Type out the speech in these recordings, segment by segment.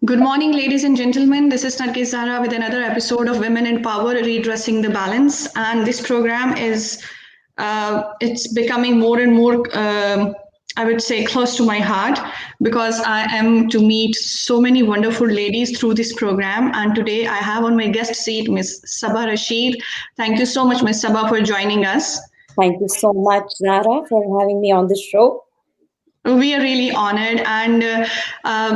Good morning, ladies and gentlemen. This is Nargis Zahra with another episode of Women in Power, Redressing the Balance. And this program is, it's becoming more and more, I would say, close to my heart because I am to meet so many wonderful ladies through this program. And today I have on my guest seat Miss Sabah Rashid. Thank you so much, Miss Sabah, for joining us. Thank you so much, Zara, for having me on the show. We are really honored, and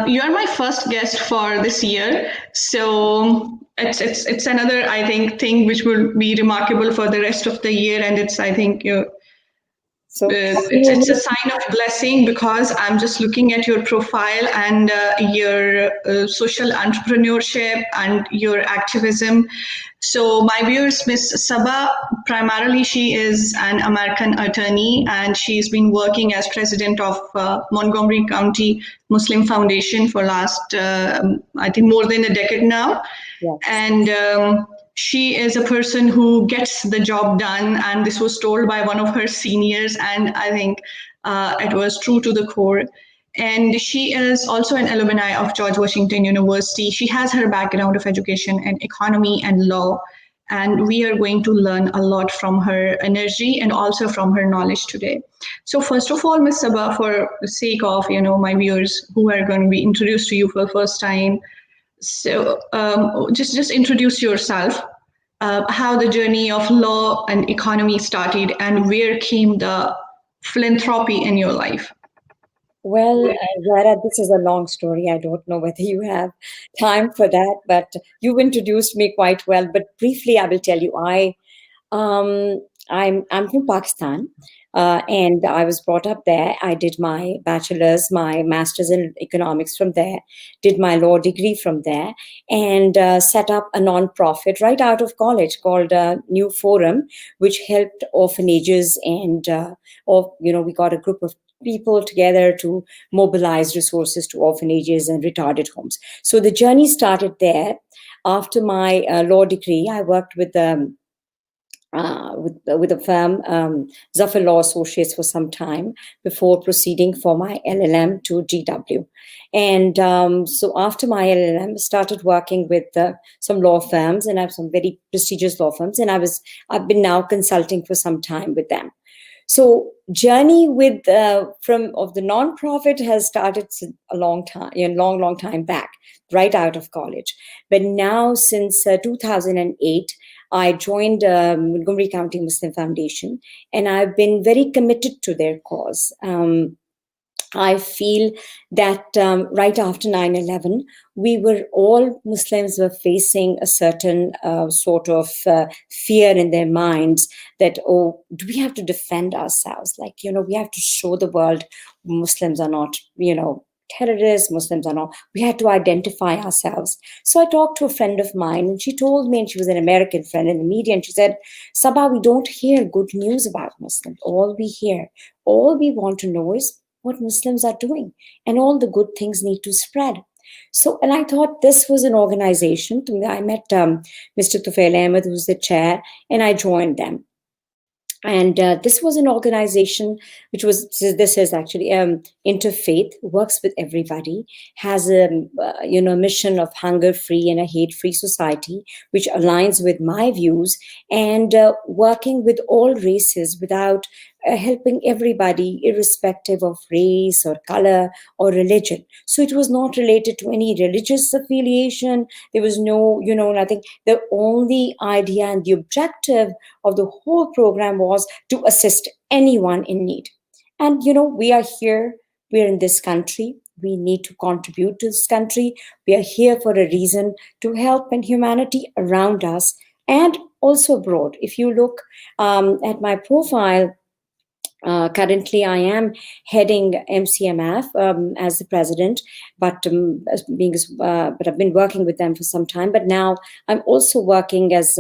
you are my first guest for this year. So it's another, I think, thing which will be remarkable for the rest of the year, and it's, I think, So, it's a sign of blessing because I'm just looking at your profile and your social entrepreneurship and your activism. So my viewers, Miss Sabah, primarily she is an American attorney and she's been working as president of Montgomery County Muslim Foundation for last, I think, more than a decade now. yes. And she is a person who gets the job done, and this was told by one of her seniors, and I think it was true to the core. And she is also an alumni of George Washington University. She has her background of education and economy and law, and we are going to learn a lot from her energy and also from her knowledge today. So first of all, Ms. Sabah, for the sake of my viewers who are going to be introduced to you for the first time, so just introduce yourself, how the journey of law and economy started, and where came the philanthropy in your life. Well, Zara, this is a long story. I don't know whether you have time for that, but you've introduced me quite well. But briefly, I will tell you. I'm from Pakistan, and I was brought up there. I did my bachelor's, my master's in economics from there, did my law degree from there, and set up a non-profit right out of college called New Forum, which helped orphanages and we got a group of people together to mobilize resources to orphanages and retarded homes. So the journey started there. After my law degree, I worked with a firm, Zafar Law Associates, for some time before proceeding for my LLM to GW. And so after my LLM, I started working with some law firms, and I have some very prestigious law firms, and I've been now consulting for some time with them. So journey with from of the nonprofit has started a long time, long time back, right out of college. But now since 2008, I joined Montgomery County Muslim Foundation, and I've been very committed to their cause. I feel that right after 9/11, Muslims were facing a certain sort of fear in their minds that, oh, do we have to defend ourselves? Like, we have to show the world Muslims are not, terrorists, Muslims are not. We had to identify ourselves. So I talked to a friend of mine, and she told me, and she was an American friend in the media, and she said, Sabah, we don't hear good news about Muslims. All we want to know is what Muslims are doing, and all the good things need to spread. So, and I thought this was an organization. I met Mr. Tufail Ahmed, who's the chair, and I joined them. And this was an organization this is actually interfaith, works with everybody, has a mission of hunger-free and a hate-free society, which aligns with my views, and working with all races without helping everybody, irrespective of race or color or religion. So it was not related to any religious affiliation. There was no, nothing. The only idea and the objective of the whole program was to assist anyone in need. And, we are here, we're in this country, we need to contribute to this country. We are here for a reason to help and humanity around us and also abroad. If you look at my profile, currently, I am heading MCMF as the president, but but I've been working with them for some time. But now I'm also working as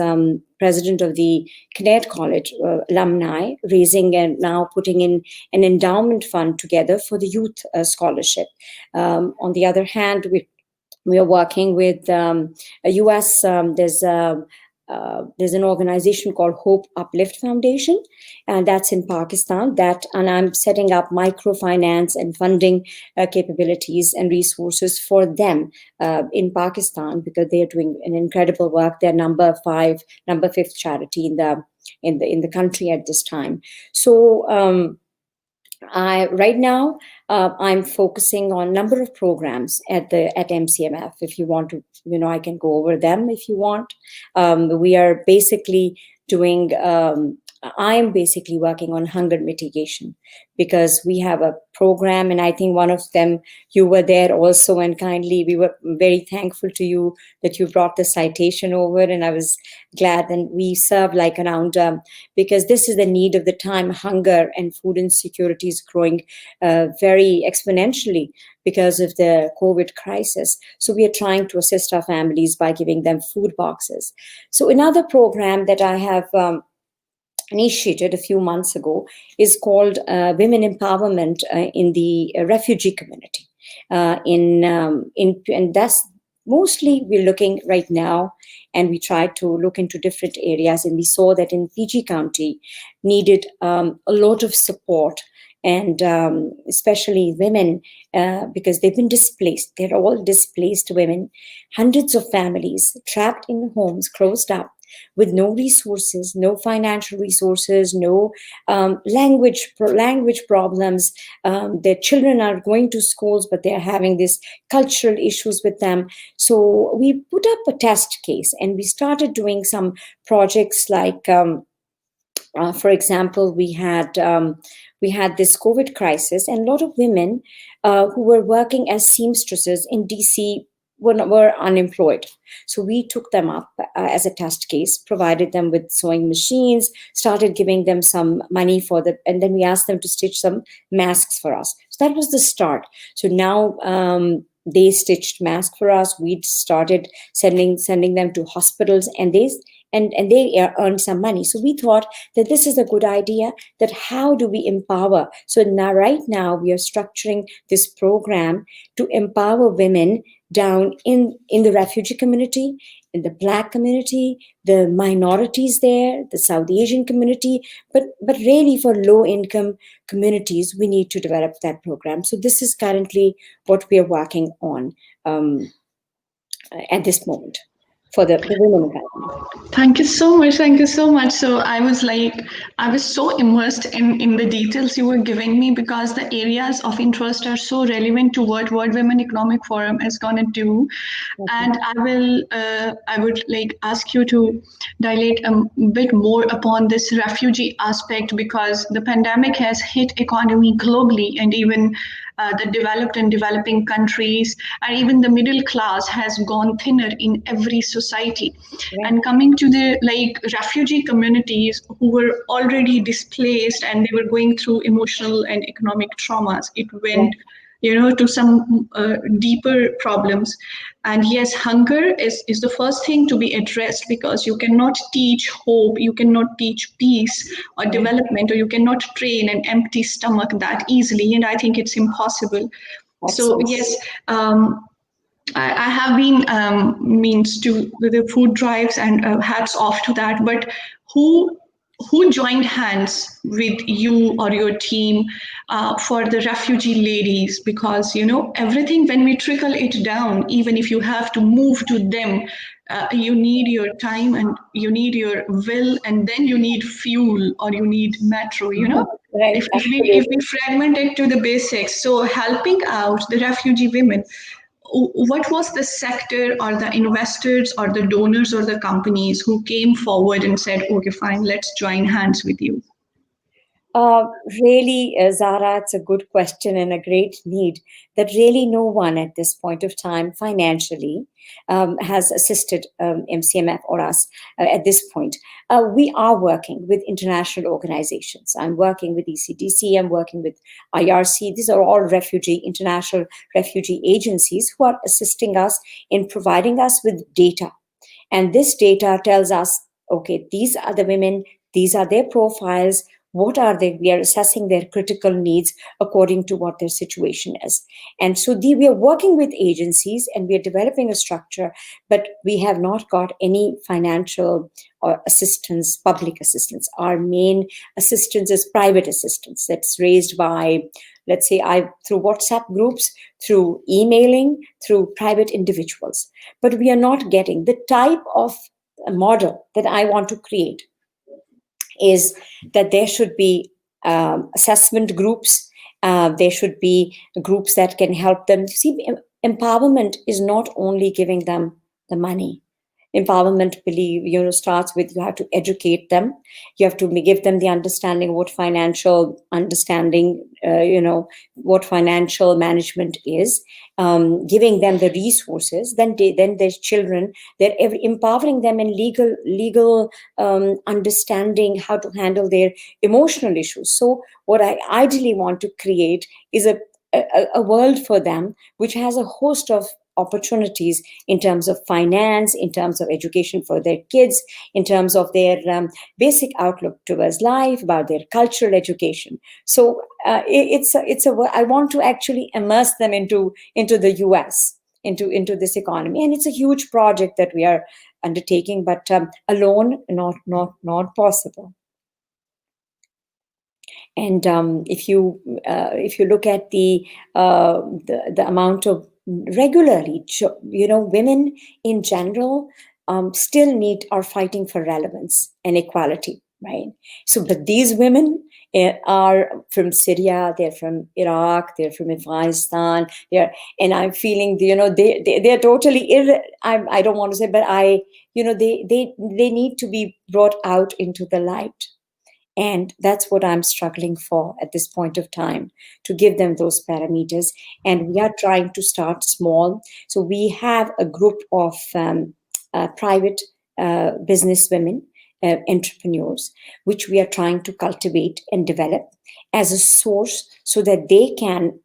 president of the Kinnaird College alumni, raising and now putting in an endowment fund together for the youth scholarship. On the other hand, we are working with a US. There's there's an organization called Hope Uplift Foundation, and that's in Pakistan. And I'm setting up microfinance and funding capabilities and resources for them in Pakistan, because they are doing an incredible work. They're number fifth charity in the country at this time. So right now I'm focusing on a number of programs at MCMF. If you want to, I can go over them if you want. We are basically doing. I'm basically working on hunger mitigation, because we have a program, and I think one of them, you were there also, and kindly we were very thankful to you that you brought the citation over, and I was glad. And we serve like around, because this is the need of the time. Hunger and food insecurity is growing very exponentially because of the COVID crisis. So we are trying to assist our families by giving them food boxes. So another program that I have initiated a few months ago is called Women Empowerment in the refugee community. And that's mostly we're looking right now, and we tried to look into different areas, and we saw that in PG County needed a lot of support, and especially women, because they've been displaced. They're all displaced women, hundreds of families trapped in homes, closed up, with no resources, no financial resources, no language problems. Their children are going to schools, but they're having these cultural issues with them. So we put up a test case, and we started doing some projects like, for example, we had this COVID crisis, and a lot of women who were working as seamstresses in DC were unemployed. So we took them up as a test case, provided them with sewing machines, started giving them some money and then we asked them to stitch some masks for us. So that was the start. So now they stitched masks for us. We started sending them to hospitals, and they earned some money. So we thought that this is a good idea, that how do we empower? So right now we are structuring this program to empower women down in the refugee community, in the Black community, the minorities there, the South Asian community, but really for low income communities, we need to develop that program. So this is currently what we are working on at this moment for the women empowerment. Thank you so much. Thank you so much. So I was so immersed in the details you were giving me, because the areas of interest are so relevant to what World Women Economic Forum is going to do. And I would like ask you to dilate a bit more upon this refugee aspect, because the pandemic has hit economy globally, and even the developed and developing countries, and even the middle class has gone thinner in every society. Yeah. And coming to the refugee communities who were already displaced and they were going through emotional and economic traumas, it went to some deeper problems. And yes, hunger is the first thing to be addressed, because you cannot teach hope, you cannot teach peace or development, or you cannot train an empty stomach that easily. And I think it's impossible. Absolutely. So yes, I have been means to the food drives, and hats off to that. But who joined hands with you or your team for the refugee ladies? Because everything, when we trickle it down, even if you have to move to them, you need your time, and you need your will, and then you need fuel, or you need metro. Right. If we fragment it to the basics, so helping out the refugee women, what was the sector or the investors or the donors or the companies who came forward and said, okay, fine, let's join hands with you? Really, Zara, it's a good question and a great need that really no one at this point of time financially has assisted MCMF or us at this point. We are working with international organizations. I'm working with ECDC, I'm working with IRC. These are all international refugee agencies who are assisting us in providing us with data. And this data tells us, okay, these are the women, these are their profiles. what are they? We are assessing their critical needs according to what their situation is. And so we are working with agencies and we are developing a structure, but we have not got any financial or assistance, public assistance. Our main assistance is private assistance that's raised by, let's say, through WhatsApp groups, through emailing, through private individuals. But we are not getting the type of model that I want to create is that there should be assessment groups. There should be groups that can help them. See, empowerment is not only giving them the money. Empowerment, starts with you have to educate them. You have to give them the understanding of what financial what financial management is, giving them the resources. Then their children, they're empowering them in legal understanding how to handle their emotional issues. So what I ideally want to create is a world for them which has a host of opportunities in terms of finance, in terms of education for their kids, in terms of their basic outlook towards life, about their cultural education. So I want to actually immerse them into the US, into this economy, and it's a huge project that we are undertaking, but alone not possible. And if you look at the amount of regularly, women in general still are fighting for relevance and equality, right? So, but these women are from Syria, they're from Iraq, they're from Afghanistan, and I'm feeling, they're totally I don't want to say, but they need to be brought out into the light. And that's what I'm struggling for at this point of time, to give them those parameters. And we are trying to start small. So we have a group of private business women, entrepreneurs, which we are trying to cultivate and develop as a source so that they can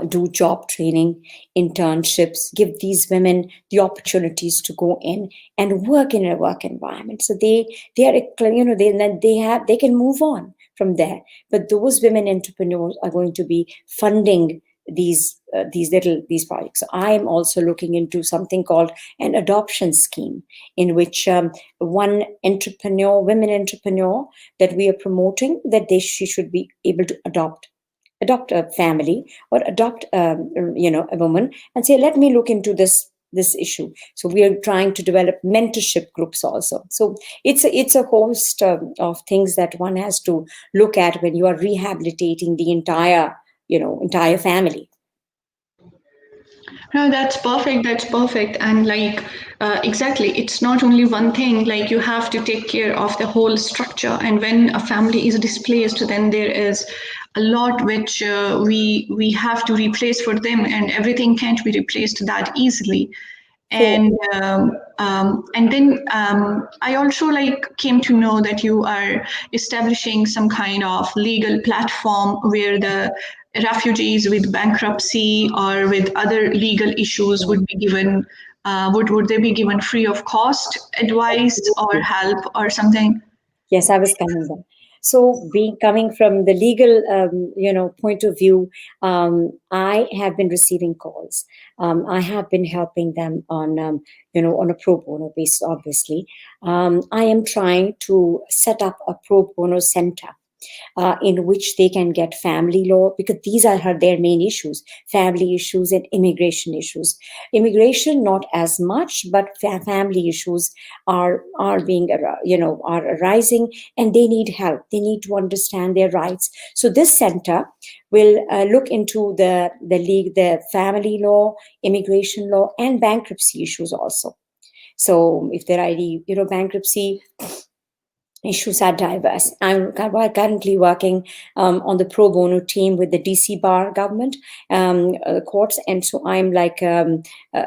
do job training, internships, give these women the opportunities to go in and work in a work environment. So they can move on from there. But those women entrepreneurs are going to be funding these projects. So I am also looking into something called an adoption scheme, in which women entrepreneur that we are promoting, that she should be able to adopt a family or adopt a woman and say, let me look into this issue. So we are trying to develop mentorship groups also. So it's a host of things that one has to look at when you are rehabilitating the entire family. No, that's perfect. That's perfect. And exactly, it's not only one thing. Like, you have to take care of the whole structure. And when a family is displaced, then there is a lot which we have to replace for them, and everything can't be replaced that easily. And then I also came to know that you are establishing some kind of legal platform where the refugees with bankruptcy or with other legal issues would be given would they be given free of cost advice or help or something? Yes, I was coming there. So, coming from the legal, point of view, I have been receiving calls. I have been helping them on, on a pro bono basis. Obviously, I am trying to set up a pro bono center in which they can get family law, because these are their main issues: family issues and immigration issues. Immigration not as much, but family issues are arising, and they need help. They need to understand their rights. So this center will look into the family law, immigration law, and bankruptcy issues also. So if there are any bankruptcy issues are diverse. I'm currently working on the pro bono team with the DC Bar government courts, and so I'm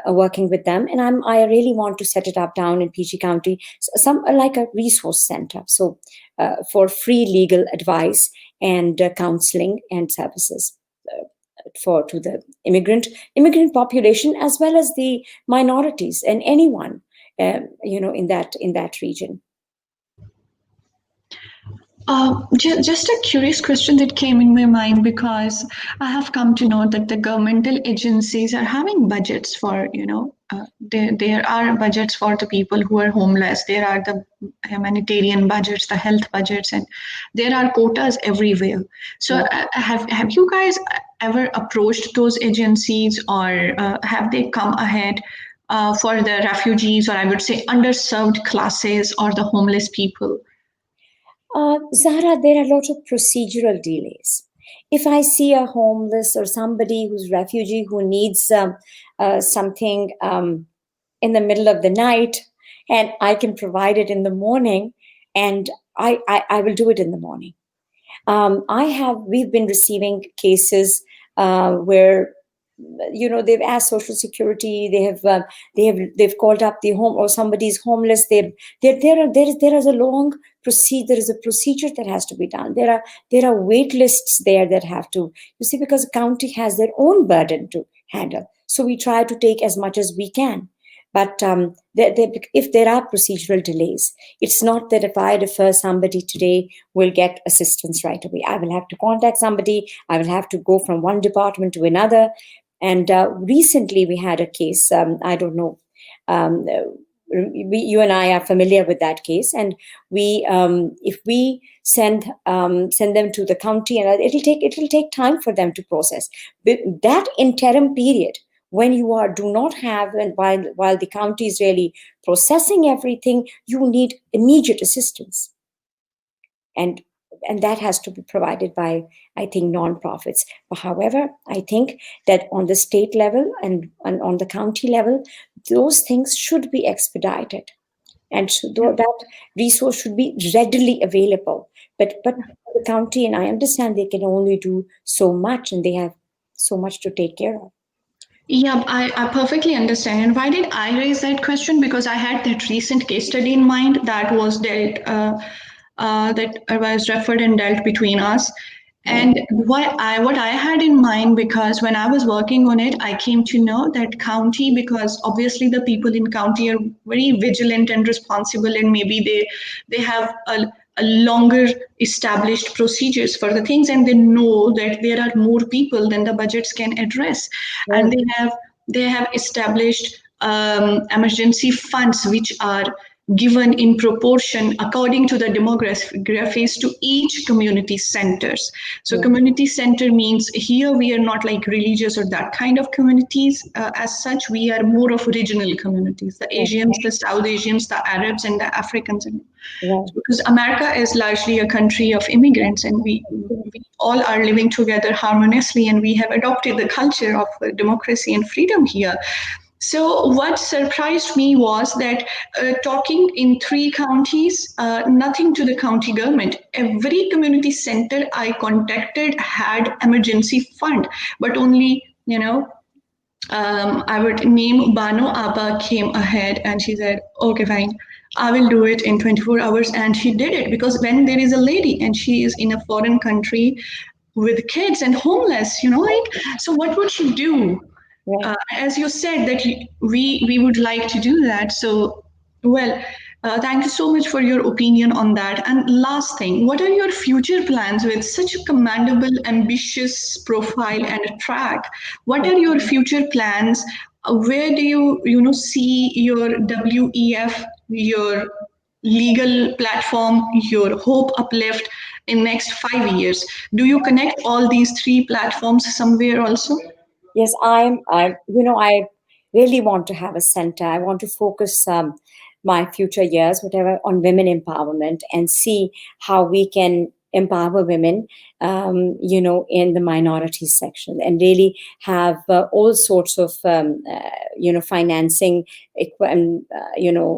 working with them. And I really want to set it up down in PG County, some like a resource center, so for free legal advice and counseling and services to the immigrant population, as well as the minorities and anyone in that region. Just a curious question that came in my mind, because I have come to know that the governmental agencies are having budgets for, there are budgets for the people who are homeless. There are the humanitarian budgets, the health budgets, and there are quotas everywhere. So, Yeah. have you guys ever approached those agencies, or have they come ahead for the refugees, or I would say underserved classes, or the homeless people? Zara, there are lots of procedural delays. If I see a homeless or somebody who's refugee who needs something in the middle of the night, and I can provide it in the morning, and I will do it in the morning. We've been receiving cases where, they've asked social security, they've called up the home, or somebody's homeless. There is a long procedure. There is a procedure that has to be done. There are wait lists there that have to, you see, because the county has their own burden to handle. So we try to take as much as we can. But if there are procedural delays, it's not that if I refer somebody today, will get assistance right away. I will have to contact somebody. I will have to go from one department to another. And recently we had a case. I don't know. You and I are familiar with that case, and if we send them to the county, and it'll take time for them to process. But that interim period, when you do not have, and while the county is really processing everything, you need immediate assistance, and that has to be provided by, I think, nonprofits. However, I think that on the state level and on the county level, those things should be expedited, and that resource should be readily available. But the county, and I understand, they can only do so much, and they have so much to take care of. Yeah, I perfectly understand. And why did I raise that question? Because I had that recent case study in mind that was dealt, that was referred and dealt between us. Right. And what I had in mind, because when I was working on it, I came to know that county, because obviously the people in county are very vigilant and responsible, and maybe they have a longer established procedures for the things, and they know that there are more people than the budgets can address, and Right. they have established emergency funds which are given in proportion according to the demographics to each community centers. So Yeah. community center means here we are not like religious or that kind of communities. As such, we are more of regional communities, the Yeah. Asians, the South Asians, the Arabs, and the Africans. Right. Because America is largely a country of immigrants, and we all are living together harmoniously, and we have adopted the culture of democracy and freedom here. So, what surprised me was that talking in three counties, nothing to the county government. Every community center I contacted had emergency fund, but only, I would name Bano Abba came ahead and she said, okay, fine, I will do it in 24 hours. And she did it, because when there is a lady and she is in a foreign country with kids and homeless, like, so what would she do? Right. As you said that we would like to do that. So, well, thank you so much for your opinion on that. And last thing, what are your future plans with such a commendable, ambitious profile and a track? What are your future plans? Where do you see your WEF, your legal platform, your Hope Uplift in next 5 years? Do you connect all these three platforms somewhere also? Yes, I really want to have a center. I want to focus my future years, whatever, on women empowerment, and see how we can empower women, in the minorities section, and really have all sorts of, financing,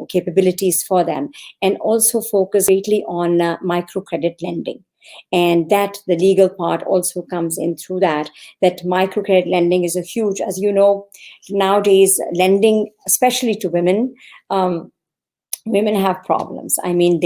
capabilities for them, and also focus greatly on microcredit lending. And that the legal part also comes in through that microcredit lending is a huge, as you know, nowadays lending, especially to women, women have problems. I mean,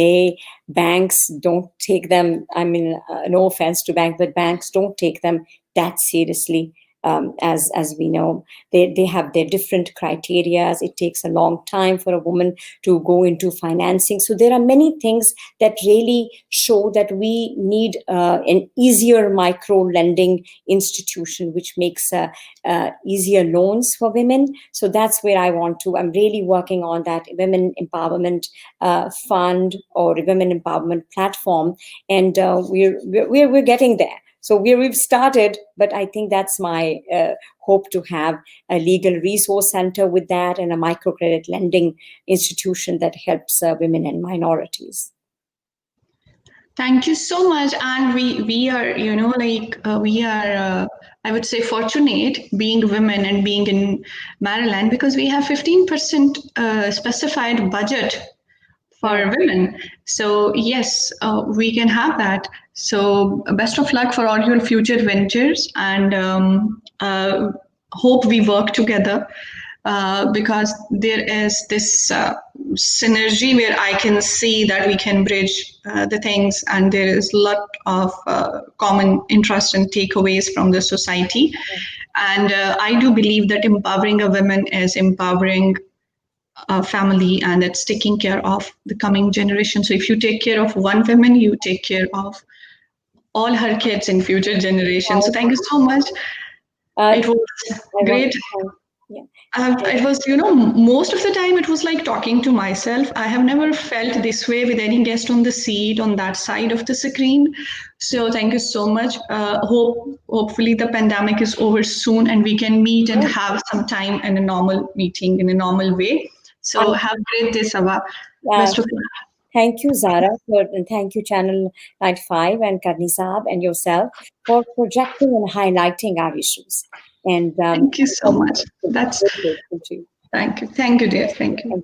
banks don't take them. I mean, no offense to banks, but banks don't take them that seriously. as we know, they have their different criteria. It takes a long time for a woman to go into financing. So there are many things that really show that we need an easier micro lending institution, which makes easier loans for women. So that's where I'm really working on that women empowerment fund or a women empowerment platform, and we're getting there. So we've started, but I think that's my hope, to have a legal resource center with that, and a microcredit lending institution that helps women and minorities. Thank you so much. And we are, we are, I would say, fortunate being women and being in Maryland, because we have 15% specified budget for women. So yes, we can have that. So best of luck for all your future ventures, and hope we work together, because there is this synergy where I can see that we can bridge the things, and there is a lot of common interest and takeaways from the society. And I do believe that empowering a woman is empowering a family, and it's taking care of the coming generation. So if you take care of one woman, you take care of all her kids in future generations. So thank you so much. It was great. It was, most of the time it was like talking to myself. I have never felt this way with any guest on the seat on that side of the screen. So thank you so much. Hopefully the pandemic is over soon and we can meet and have some time in a normal meeting in a normal way. So have a great day, Sava. Best of luck. Thank you, Zara, and thank you, Channel 95 and Karni Saab and yourself for projecting and highlighting our issues. And thank you so much. Thank you, dear. Thank you.